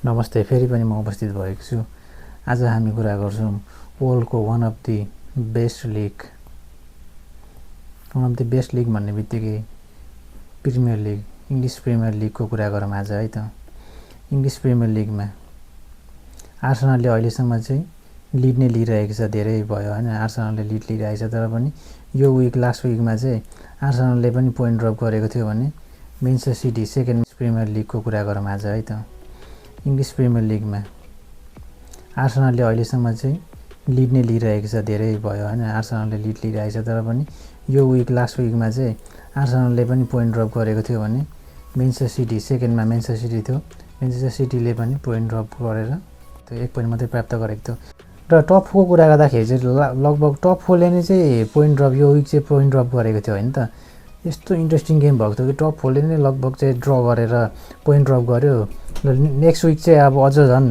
नमस्ते, फेरि पनि म उपस्थित भएको छु। आज हामी कुरा गर्छौँ वर्ल्डको one of the best league भन्ने बित्तिकै प्रिमियर लिग, इङ्ग्लिस प्रिमियर लिगको कुरा गरौँ आज है त। इङ्ग्लिस प्रिमियर लिगमा आर्सेनलले अहिलेसम्म चाहिँ लिड नै लिइरहेको छ, धेरै भयो होइन, आर्सेनलले लिड लिइरहेको छ। तर पनि यो लास्ट विकमा चाहिँ आर्सेनलले पनि पोइन्ट ड्रप गरेको थियो भने मेन्चेस्टर सिटी सेकेन्ड प्रिमियर लिगको कुरा गरौँ आज है त। इङ्ग्लिस प्रिमियर लिगमा आर्सेनलले अहिलेसम्म चाहिँ लिड नै लिइरहेको छ, धेरै भयो होइन, आर्सेनलले लिड लिइरहेको छ। तर पनि यो लास्ट विकमा चाहिँ आर्सेनलले पनि पोइन्ट ड्रप गरेको थियो भने मेन्चेस्टर सिटी सेकेन्डमा मेन्चेस्टर सिटी थियो। मेन्चेस्टर सिटीले पनि पोइन्ट ड्रप गरेर त्यो 1 पोइन्ट मात्रै प्राप्त गरेको थियो। र टप 4को कुरा गर्दाखेरि चाहिँ लगभग टप 4ले नै चाहिँ पोइन्ट ड्रप यो विक चाहिँ पोइन्ट ड्रप गरेको थियो होइन त। यस्तो इन्ट्रेस्टिङ गेम भएको थियो कि टप 4ले नै लगभग चाहिँ ड्र गरेर पोइन्ट ड्रप गर्यो। र नेक्स्ट विक चाहिँ अब अझ झन्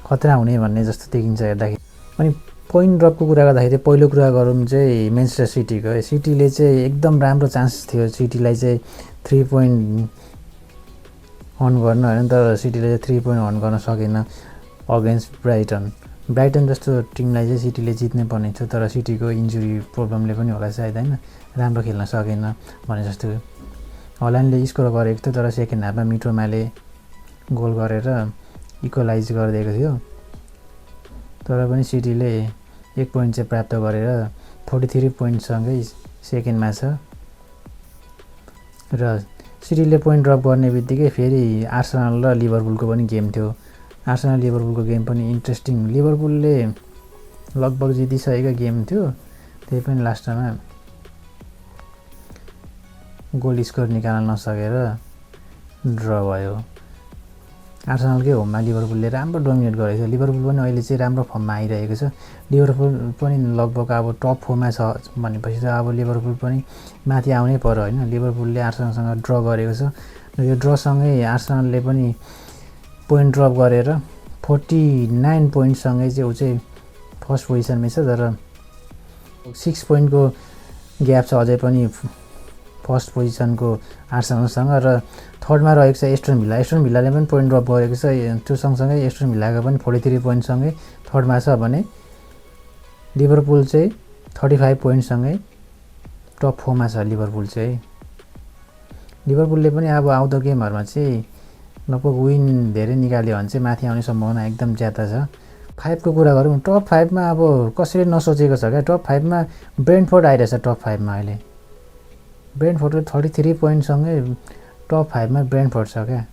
खतरा हुने भन्ने जस्तो देखिन्छ हेर्दाखेरि। अनि पोइन्ट ड्रपको कुरा गर्दाखेरि पहिलो कुरा गरौँ चाहिँ मेन्चेस्टर सिटीको। सिटीले चाहिँ एकदम राम्रो चान्स थियो सिटीलाई चाहिँ 3 पोइन्ट अन गर्न होइन, तर सिटीले चाहिँ 3 पोइन्ट अन गर्न सकेन अगेन्स्ट ब्राइटन जस्तो टिमलाई चाहिँ सिटीले जित्नै पर्ने थियो। तर सिटीको इन्जुरी प्रब्लमले पनि होला सायद होइन, राम्रो खेल्न सकेन भने जस्तो। हल्यान्डले स्कोर गरेको थियो तर सेकेन्ड हाफमा मिटोमाले गोल गरेर इक्वलाइज गरिदिएको थियो। तर पनि सिटीले 1 पोइन्ट चाहिँ प्राप्त गरेर 43 पोइन्टसँगै सेकेन्डमा छ। र सिटीले पोइन्ट ड्रप गर्ने बित्तिकै फेरि आर्सेनल र लिभरपुलको पनि गेम थियो। आर्सेनल लिभरपुलको गेम पनि इन्ट्रेस्टिङ। लिभरपुलले लगभग जितिसकेको गेम थियो, त्यही पनि लास्टमा गोल स्कोर निकाल्न नसकेर ड्र भयो। आर्सेनलकै होममा लिभरपुलले राम्रो डोमिनेट गरेको छ। लिभरपुल पनि अहिले चाहिँ राम्रो फर्ममा आइरहेको छ। लिभरपुल पनि लगभग अब टप 4मा छ भनेपछि त अब लिभरपुल पनि माथि आउनै पर्यो होइन। लिभरपुलले आर्सेनलसँग ड्र गरेको छ र यो ड्रसँगै आर्सेनलले पनि पोइन्ट ड्रप गरेर 49 पोइन्टसँगै चाहिँ ऊ चाहिँ फर्स्ट पोजिसनमै छ। तर 6 पोइन्टको ग्याप छ अझै पनि फर्स्ट पोजिसनको आर्सेनलसँग। र थर्डमा रहेको छ एस्टन भिल्लाले पनि पोइन्ट ड्रप गरेको छ। त्यो सँगसँगै एस्टन भिल्लाको पनि 43 पोइन्टसँगै थर्डमा छ भने लिभरपुल चाहिँ 35 पोइन्टसँगै टप 4मा छ। लिभरपुलले पनि अब आउँदो गेमहरूमा चाहिँ लगभग विन धेरै निकाल्यो भने चाहिँ माथि आउने सम्भावना एकदम ज्यादा छ। 5को कुरा गरौँ, टप 5मा अब कसैले नसोचेको छ क्या। टप 5मा ब्रेन्टफोर्ड आइरहेछ। टप 5मा अहिले ब्रेन्टफोर्डको 33 पोइन्टसँगै टप 5मा ब्रेन्टफोर्ड छ क्या।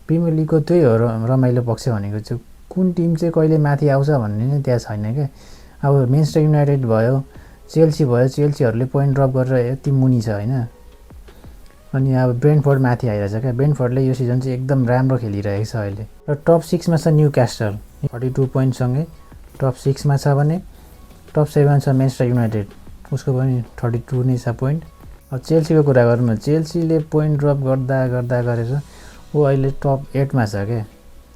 प्रिमियर लिगको त्यही हो रमाइलो पक्ष भनेको चाहिँ कुन टिम चाहिँ कहिले माथि आउँछ भन्ने नै त्यहाँ छैन क्या। अब मेन्चेस्टर युनाइटेड भयो, चेल्सी भयो, चेल्सीहरूले पोइन्ट ड्रप गरेर यति मुनि छ होइन। अनि अब ब्रेन्टफोर्ड माथि आइरहेछ क्या। ब्रेन्टफोर्डले यो सिजन चाहिँ एकदम राम्रो खेलिरहेको छ अहिले। र टप 6मा छ न्युक्यासल 42 पोइन्टसँगै टप 6मा छ भने टप 7मा छ मेन्चेस्टर युनाइटेड, उसको पनि 32 नै छ पोइन्ट। अब चेल्सीको कुरा गरौँ न, चेल्सीले पोइन्ट ड्रप गर्दा गरेर ऊ अहिले टप 8मा छ क्या।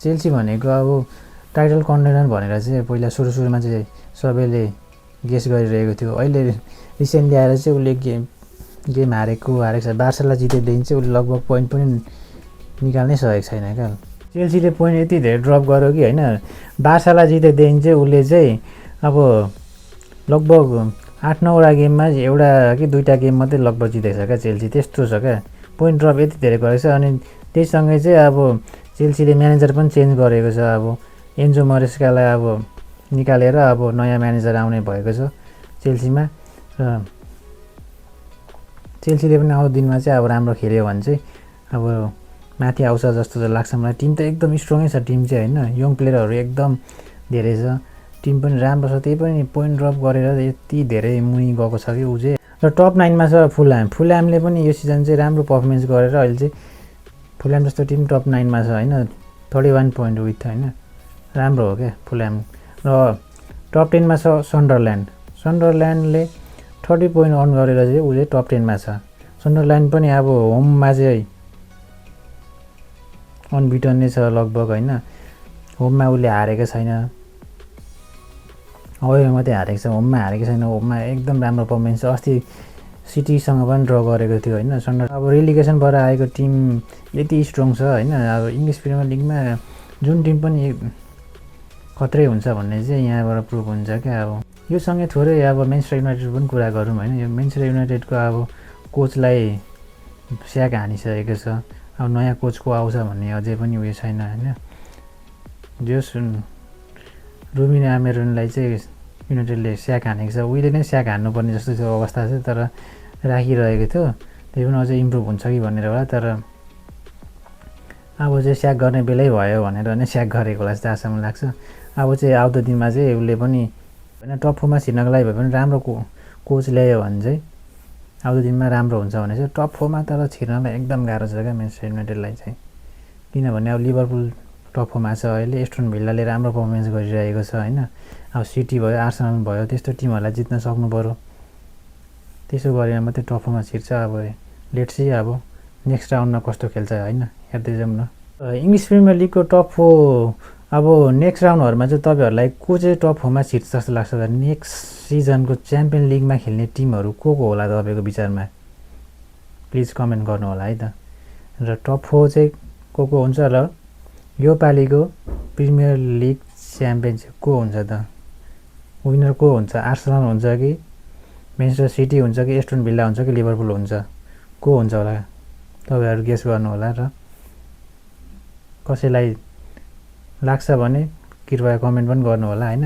चेल्सी भनेको अब टाइटल कन्टेन्डर भनेर चाहिँ पहिला सुरुमा चाहिँ सबैले गेस गरिरहेको थियो। अहिले रिसेन्टली आएर चाहिँ उसले गेम हारेको छ। बार्सेलोना जितेदेखि चाहिँ उसले लगभग पोइन्ट पनि निकाल्नै सकेको छैन क्या। चेल्सीले पोइन्ट यति धेरै ड्रप गर्यो कि होइन, बार्सेलोना जितेदेखि चाहिँ उसले चाहिँ अब लगभग 8-9वटा गेममा एउटा कि 2टा गेम मात्रै लगभग जितेको छ क्या चेल्सी। त्यस्तो छ क्या, पोइन्ट ड्रप यति धेरै गरेको छ। अनि त्यससँगै चाहिँ अब चेल्सीले म्यानेजर पनि चेन्ज गरेको छ। अब एन्जो मरेस्कालाई अब निकालेर अब नयाँ म्यानेजर आउने भएको छ चेल्सीमा। र चेल्सीले पनि आउँदो दिनमा चाहिँ अब राम्रो खेल्यो भने चाहिँ अब माथि आउँछ जस्तो त लाग्छ मलाई। टिम त एकदम स्ट्रङै छ टिम चाहिँ होइन, यङ प्लेयरहरू एकदम धेरै छ, टिम पनि राम्रो छ। त्यही पनि पोइन्ट ड्रप गरेर यति धेरै मुनि गएको छ कि ऊ चाहिँ। र टप 9मा छ फुलह्यामले पनि यो सिजन चाहिँ राम्रो पर्फर्मेन्स गरेर अहिले चाहिँ फुलह्याम जस्तो टिम टप 9मा छ होइन, 31 पोइन्ट विथ होइन, राम्रो हो क्या फुलह्याम। र टप 10मा छ सन्डरल्यान्डले 30 पोइन्ट अन गरेर चाहिँ ऊ चाहिँ टप 10मा छ। सन्डरल्यान्ड पनि अब होममा चाहिँ अनबिटन नै छ लगभग होइन, होममा उसले हारेको छैन, अवेमा मात्रै हारेको छ, होममा हारेको छैन। होममा एकदम राम्रो पर्फर्मेन्स छ। अस्ति सिटीसँग पनि ड्र गरेको थियो होइन। अब रेलिगेसनबाट आएको टिम यति स्ट्रङ छ होइन। अब इङ्ग्लिस प्रिमियर लिगमा जुन टिम पनि खत्रै हुन्छ भन्ने चाहिँ यहाँबाट प्रुभ हुन्छ क्या। अब यो सँगै थोरै अब मेन्चेस्टर युनाइटेड पनि कुरा गरौँ होइन। यो मेन्चेस्टर युनाइटेडको अब कोचलाई स्याक हानिसकेको छ। अब नयाँ कोच को आउँछ भन्ने अझै पनि उयो छैन होइन। जस रुबिन आमोरिमलाई चाहिँ युनाइटेडले स्याक हानेको छ, उहिले नै स्याक हान्नुपर्ने जस्तो त्यो अवस्था छ, तर राखिरहेको थियो। त्यही पनि अझै इम्प्रुभ हुन्छ कि भनेर होला, तर अब चाहिँ स्याक गर्ने बेलै भयो भनेर नै स्याक गरेको होला जस्तो आशामा लाग्छ। अब चाहिँ आउँदो दिनमा चाहिँ उसले पनि होइन टप 4मा छिर्नको लागि भए पनि राम्रो कोच ल्यायो भने चाहिँ आउँदो दिनमा राम्रो हुन्छ भने चाहिँ टप 4मा तर छिर्नलाई एकदम गाह्रो छ क्या मेन्चेस्टर युनाइटेडलाई चाहिँ। किनभने अब लिभरपुल टप 4मा छ अहिले, एस्टन भिल्लाले राम्रो पर्फर्मेन्स गरिरहेको छ होइन। अब सिटी भयो, आर्सेनल भयो, त्यस्तो टिमहरूलाई जित्न सक्नु पऱ्यो। त्यसो गरेर मात्रै टप 4मा छिर्छ। अब लेट्स सी अब नेक्स्ट राउन्डमा कस्तो खेल्छ होइन, हेर्दै जाउँ न। इङ्ग्लिस प्रिमियर लिगको टप 4 अब नेक्स्ट राउन्डहरूमा चाहिँ तपाईँहरूलाई को चाहिँ टप 4मा छिर्छ जस्तो लाग्छ त? नेक्स्ट सिजनको च्याम्पियन लिगमा खेल्ने टिमहरू को होला तपाईँको विचारमा? प्लिज कमेन्ट गर्नु होला है त। र टप 4 चाहिँ को हुन्छ र यो पालिको प्रिमियर लिग च्याम्पियनसिप को हुन्छ त? विनर को हुन्छ? आर्सेनल हुन्छ कि म्यानचेस्टर सिटी हुन्छ कि एस्टन भिल्ला हुन्छ कि लिभरपुल हुन्छ? को हुन्छ होला? तपाईँहरू गेस गर्नु होला। र कसैलाई लाग्छ भने कृपया कमेन्ट पनि गर्नु होला होइन।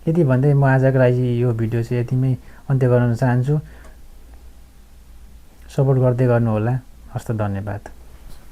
यति भन्दै म आजको लागि यो भिडियो चाहिँ यतिमै अन्त्य गर्न चाहन्छु। सपोर्ट गर्दै गर्नु होला। हस्त, धन्यवाद।